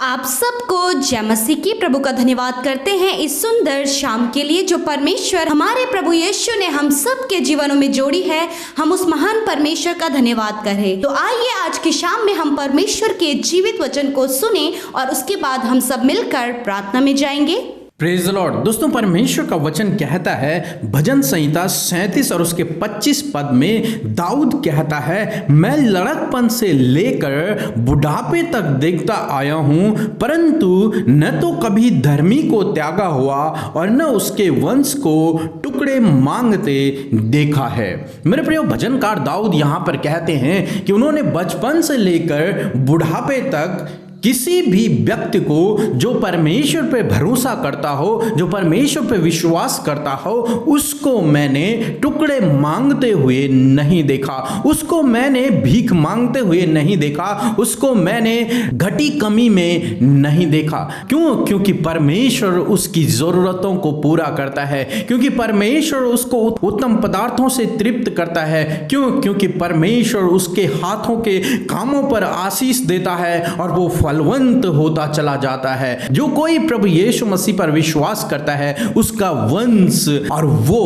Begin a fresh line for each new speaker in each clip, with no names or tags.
आप सबको जय मसीह की प्रभु का धन्यवाद करते हैं इस सुंदर शाम के लिए जो परमेश्वर हमारे प्रभु यीशु ने हम सब के जीवनों में जोड़ी है। हम उस महान परमेश्वर का धन्यवाद करें। तो आइए आज की शाम में हम परमेश्वर के जीवित वचन को सुने और उसके बाद हम सब मिलकर प्रार्थना में जाएंगे।
Praise the Lord. दोस्तों, परमेश्वर का वचन कहता है भजन संहिता 37 और उसके 25 पद में दाऊद कहता है, मैं लड़कपन से लेकर बुढ़ापे तक देखता आया हूं, परंतु न तो कभी धर्मी को त्यागा हुआ और न उसके वंश को टुकड़े मांगते देखा है। मेरे प्रिय भजनकार दाऊद यहां पर कहते हैं कि उन्होंने बचपन से लेकर बुढ़ापे तक किसी भी व्यक्ति को जो परमेश्वर पे भरोसा करता हो, जो परमेश्वर पे विश्वास करता हो, उसको मैंने टुकड़े मांगते हुए नहीं देखा, उसको मैंने भीख मांगते हुए नहीं देखा, उसको मैंने घटी कमी में नहीं देखा। क्यों? क्योंकि परमेश्वर उसकी जरूरतों को पूरा करता है, क्योंकि परमेश्वर उसको उत्तम पदार्थों से तृप्त करता है। क्यों? क्योंकि परमेश्वर उसके हाथों के कामों पर आशीष देता है और वो फलवंत होता चला जाता है। जो कोई प्रभु यीशु मसीह पर विश्वास करता है उसका वंश और वो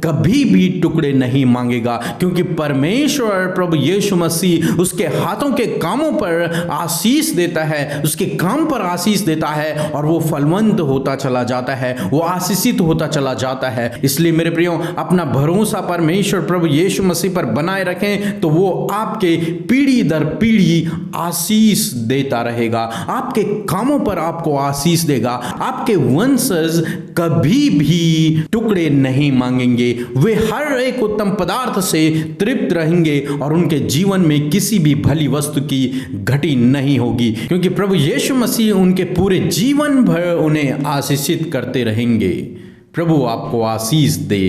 कभी भी टुकड़े नहीं मांगेगा, क्योंकि परमेश्वर प्रभु यीशु मसीह उसके हाथों के कामों पर आशीष देता है, उसके काम पर आशीष देता है और वो फलवंत होता चला जाता है, वो आशीषित होता चला जाता है। इसलिए मेरे प्रियो, अपना भरोसा परमेश्वर प्रभु यीशु मसीह पर बनाए रखें तो वो आपके पीढ़ी दर पीढ़ी आशीष देता रहेगा, आपके कामों पर आपको आशीष देगा। आपके वंशज कभी भी टुकड़े नहीं मांगेंगे, वे हर एक उत्तम पदार्थ से तृप्त रहेंगे और उनके जीवन में किसी भी भली वस्तु की घटी नहीं होगी, क्योंकि प्रभु यीशु मसीह उनके पूरे जीवन भर उन्हें आशीषित करते रहेंगे। प्रभु आपको आशीष दे।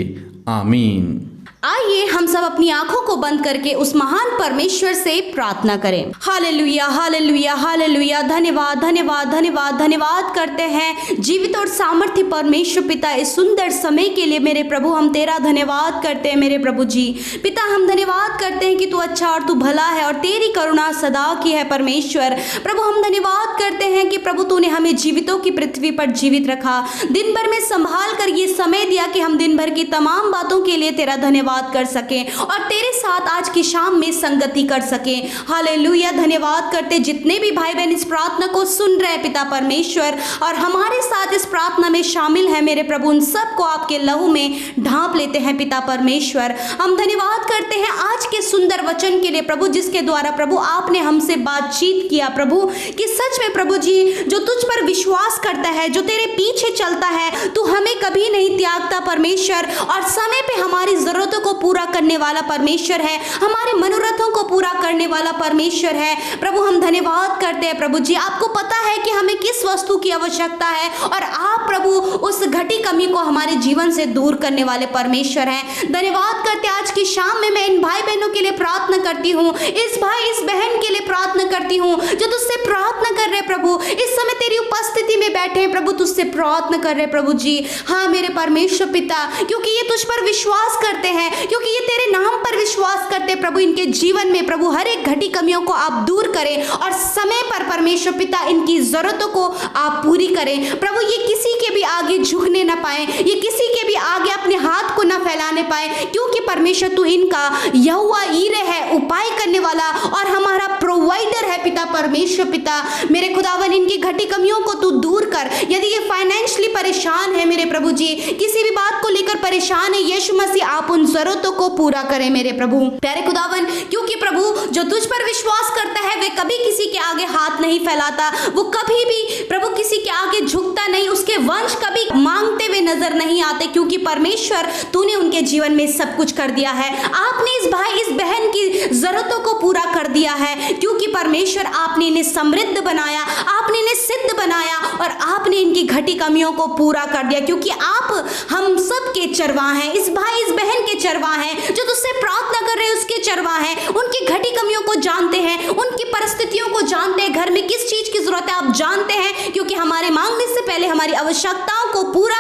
आमीन।
आइए हम सब अपनी आंखों को बंद करके उस महान परमेश्वर से प्रार्थना करें। Hallelujah, hallelujah, hallelujah. धन्यवाद, धन्यवाद, धन्यवाद, धन्यवाद करते हैं जीवित और सामर्थ्य परमेश्वर पिता, इस सुंदर समय के लिए मेरे प्रभु हम तेरा धन्यवाद करते हैं। मेरे प्रभु जी पिता, हम धन्यवाद करते हैं कि तू अच्छा और तू भला है और तेरी करुणा सदा की है। परमेश्वर प्रभु, हम धन्यवाद करते हैं कि प्रभु तूने हमें जीवितों की पृथ्वी पर जीवित रखा, दिन भर में संभाल कर ये समय दिया कि हम दिन भर की तमाम बातों के लिए तेरा धन्यवाद कर सकें और तेरे साथ आज की शाम में संगति कर सकें। हालेलुया। धन्यवाद करते जितने भी भाई बहन इस प्रार्थना को सुन रहे हैं पिता परमेश्वर और हमारे साथ इस प्रार्थना में शामिल है मेरे प्रभु, उन सबको आपके लहू में ढांप लेते हैं पिता परमेश्वर। हम धन्यवाद करते हैं आज के सुंदर वचन के लिए प्रभु, जिसके द्वारा प्रभु आपने हमसे बातचीत किया प्रभु, कि सच में प्रभु जी जो तुझ पर विश्वास करता है, जो तेरे पीछे चलता है, तू हमें कभी नहीं त्यागता परमेश्वर, और समय पे हमारी जरूरतों को पूरा करने वाला परमेश्वर है, हमारे मनोरथों को पूरा करने वाला परमेश्वर है। प्रभु हम धन्यवाद करते हैं प्रभु जी, आपको पता है कि हमें किस वस्तु की आवश्यकता है और आप प्रभु उस घटी कमी को हमारे जीवन से दूर करने वाले परमेश्वर हैं। धन्यवाद करते आज की शाम में मैं इन भाई बहनों के लिए प्रार्थना करती हूँ, इस भाई इस बहन के लिए प्रार्थना करती हूँ जो तुझसे प्रार्थना कर रहे प्रभु, इस समय तेरी उपस्थिति में बैठे हैं प्रभु, तुझसे प्रार्थना कर रहे प्रभु जी। हाँ मेरे परमेश्वर पिता, क्योंकि ये तुझ पर विश्वास करते हैं, क्योंकि ये तेरे नाम पर विश्वास करते प्रभु, इनके जीवन में प्रभु हर एक घटी कमियों को आप दूर करें और समय पर परमेश्वर पिता इनकी जरूरतों को आप पूरी करें प्रभु। ये किसी के भी आगे झुकने ना पाए, ये किसी के भी आगे अपने हाथ को ना फैलाने पाए, क्योंकि परमेश्वर तू इनका यहोवा ईरे है, उपाय करने वाला और हमारा प्रोवाइडर है पिता परमेश्वर पिता। मेरे खुदावन इनकी घटी कमियों को तू दूर कर। यदि ये फाइनेंशियली परेशान है मेरे प्रभु जी, किसी भी बात को लेकर परेशान है, यीशु मसीह आप उन जरूरतों को पूरा करें मेरे प्रभु प्यारे खुदावन, क्योंकि प्रभु जो तुझ पर विश्वास करता है वे कभी किसी के आगे हाथ नहीं फैलाता, वो कभी भी प्रभु किसी के आगे झुकता नहीं, उसके वंश कभी मांगते हुए नजर नहीं आते, क्योंकि परमेश्वर तूने उनके जीवन में सब कुछ कर दिया है। आपने इस भाई इस बहन की जरूरतों को पूरा कर दिया है, क्योंकि परमेश्वर आपने इन्हें समृद्ध बनाया, आपने इन्हें सिद्ध बनाया और आपने इनकी घटी कमियों को पूरा कर दिया, क्योंकि आप हम सब के चरवाह हैं, इस भाई इस बहन के चरवाह हैं, जो तुझसे प्रार्थना कर रहे हैं उसके चरवाह हैं, उनकी घटी कमियों कमियों को जानते हैं, उनकी परिस्थितियों को जानते हैं, घर में किस चीज की जरूरत है आप जानते हैं, क्योंकि हमारे मांगने से पहले हमारी आवश्यकताओं को पूरा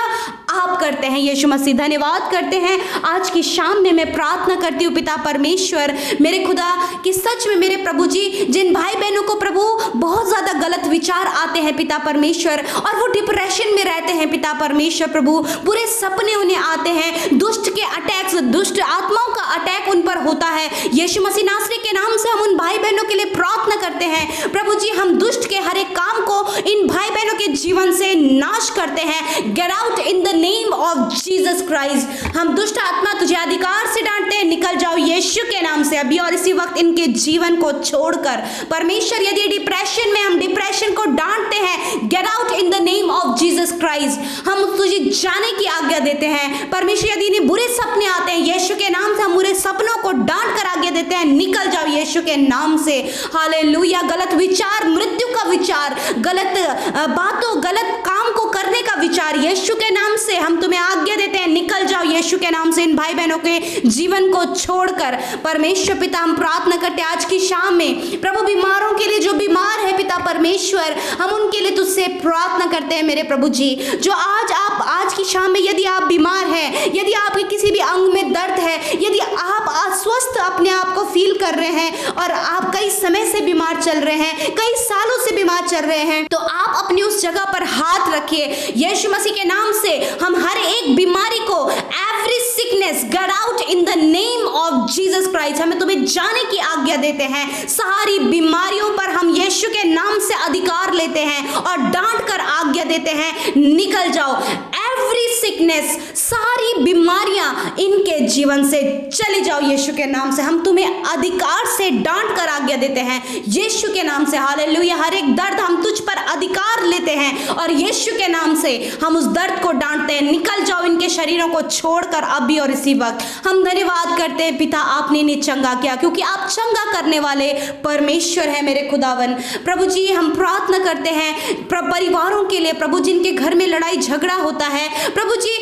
आप करते हैं। यीशु मसीह धन्यवाद करते हैं। आज की शाम में मैं प्रार्थना करती हूँ पिता परमेश्वर मेरे खुदा कि सच में मेरे प्रभु जी जिन भाई बहनों को प्रभु बहुत ज्यादा गलत विचार आते हैं पिता परमेश्वर, और वो डिप्रेशन में रहते हैं पिता परमेश्वर प्रभु, बुरे सपने उन्हें आते हैं, दुष्ट के अटैक्स, दुष्ट आत्माओं का अटैक उन पर होता है। यीशु मसीह नासरी के नाम से हम उन भाई बहनों के लिए प्रार्थना करते हैं प्रभु जी, हम दुष्ट के हर एक काम को इन भाई बहनों के जीवन से नाश करते हैं। Get out in the name of Jesus Christ. हम दुष्ट आत्मा तुझे अधिकार से डांटते हैं, निकल जाओ यीशु के नाम से अभी और इसी वक्त इनके जीवन को छोड़कर। परमेश्वर यदि डिप्रेशन में, हम डिप्रेशन को डांटते हैं, get out in the name of Jesus Christ. हम तुझे जाने की आज्ञा देते हैं परमेश्वर। यदि इन्हें बुरे सपने आते हैं यीशु के नाम से हम बुरे सपनों को डांट कर आज्ञा देते हैं, निकल जाओ यीशु के नाम से। हालेलुया। गलत विचार, मृत्यु का विचार, गलत बातों, गलत काम को करने का विचार, यीशु के नाम से हम तुम्हें आज्ञा देते हैं, निकल जाओ यीशु के नाम से इन भाई बहनों के जीवन को छोड़कर। परमेश्वर पिता हम प्रार्थना करते हैं आज की शाम में प्रभु बीमारों के लिए, जो बीमार है पिता परमेश्वर, हम उनके लिए तुझसे प्रार्थना करते हैं मेरे प्रभु जी। जो आज की शाम में यदि आप बीमार हैं, यदि आपके किसी भी अंग में दर्द है, यदि आप अस्वस्थ अपने आप को फील कर रहे हैं और आप कई समय से बीमार चल रहे हैं, कई सालों से बीमार चल रहे हैं, तो आप अपनी उस जगह पर हाथ रखिए। यीशु मसीह के नाम से हम हर एक बीमारी को, every sickness get out in the name of Jesus Christ, हमें तुम्हें जाने की आज्ञा देते हैं। सारी बीमारियों पर हम यीशु के नाम से अधिकार लेते हैं और डांट कर आज्ञा देते हैं, निकल जाओ। एवरी सिकनेस, सारी बीमारियां इनके जीवन से चली जाओ यीशु के नाम से। हम तुम्हें अधिकार से डांट कर आज्ञा देते हैं यीशु के नाम से। हालेलुया। हर एक दर्द हम तुझ पर अधिकार लेते हैं और यीशु के नाम से हम उस दर्द को डांटते हैं, निकल जाओ इनके शरीरों को छोड़कर अभी और इसी वक्त। हम धन्यवाद करते हैं पिता, आपने इन्हें चंगा किया, क्योंकि आप चंगा करने वाले परमेश्वर है मेरे खुदावन। प्रभु जी हम प्रार्थना करते हैं परिवारों के लिए प्रभु, जिनके घर में लड़ाई झगड़ा होता है प्रभु जी,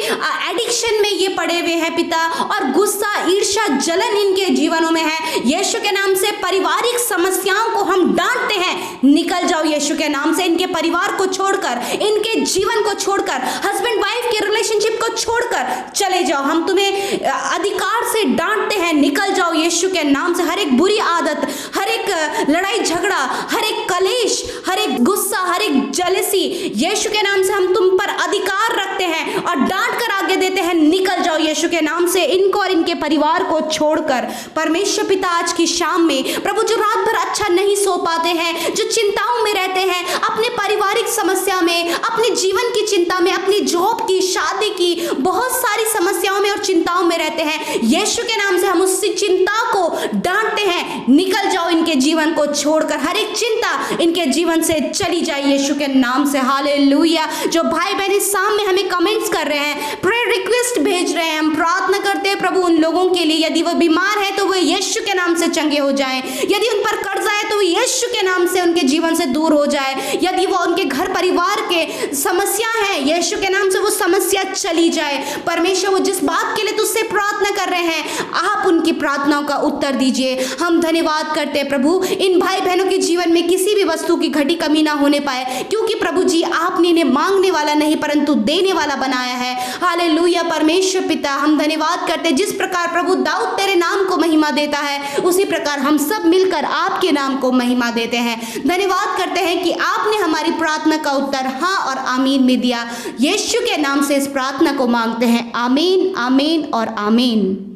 एडिक्शन में ये पड़े हुए हैं पिता, और गुस्सा, ईर्ष्या, जलन इनके जीवनों में है। यीशु के नाम से पारिवारिक समस्याओं को हम डांटते हैं, निकल जाओ यीशु के नाम से। इनके परिवार को छोड़कर, इनके जीवन को छोड़कर, हस्बैंड वाइफ के रिलेशनशिप को छोड़कर चले जाओ। हम तुम्हें अधिकार से डांटते हैं, निकल जाओ यीशु के नाम से। हर एक बुरी आदत, हर एक लड़ाई झगड़ा, हर एक कलेश, हर एक गुस्सा, हर एक जेलसी, यीशु के नाम से हम तुम पर अधिकार रखते हैं और डांट कर आगे देते हैं, निकल जाओ यीशु के नाम से इनको और इनके परिवार को छोड़कर। परमेश्वर पिता आज की शाम में प्रभु, जो रात भर अच्छा नहीं सो पाते हैं, जो चिंताओं में रहते हैं, अपने पारिवारिक समस्या में, अपने जीवन की चिंता में, अपनी जॉब की, शादी की, बहुत सारी समस्याओं में और चिंताओं में रहते हैं, यीशु के नाम से हम उस चिंता को डांटते हैं, निकल जाओ इनके जीवन को छोड़कर। हर एक चिंता इनके जीवन से चली जाए यीशु के नाम से। हालेलुया। जो भाई बहन इस शाम में हमें कमेंट्स कर रहे हैं, प्रेयर रिक्वेस्ट भेज रहे हैं, हम प्रार्थना करते हैं प्रभु उन लोगों के लिए, यदि वो बीमार है तो वो यीशु के नाम से चंगे हो जाएं, यदि उन पर कर्जा है तो वो यीशु के नाम से उनके जीवन से दूर हो जाए, यदि वो उनके घर परिवार के समस्या है यीशु के नाम से वो समस्या चली जाए। परमेश्वर वो जिस बात के लिए तुझसे प्रार्थना कर रहे हैं, आप उनकी प्रार्थनाओं का उत्तर दीजिए। हम धन्यवाद करते हैं प्रभु, इन भाई बहनों के जीवन में किसी भी वस्तु की घटी कमी ना होने पाए, क्योंकि प्रभु जी आपने इन्हें मांगने वाला नहीं परंतु देने वाला बनाया है। हालेलुया। परमेश्वर पिता हम धन्यवाद करते हैं, जिस प्रकार प्रभु दाऊद तेरे नाम को महिमा देता है, उसी प्रकार हम सब मिलकर आपके नाम को महिमा देते हैं। धन्यवाद करते हैं कि आपने हमारी प्रार्थना का उत्तर हाँ और आमीन में दिया। यीशु के नाम से इस प्रार्थना को मांगते हैं, आमीन, आमीन और आमीन।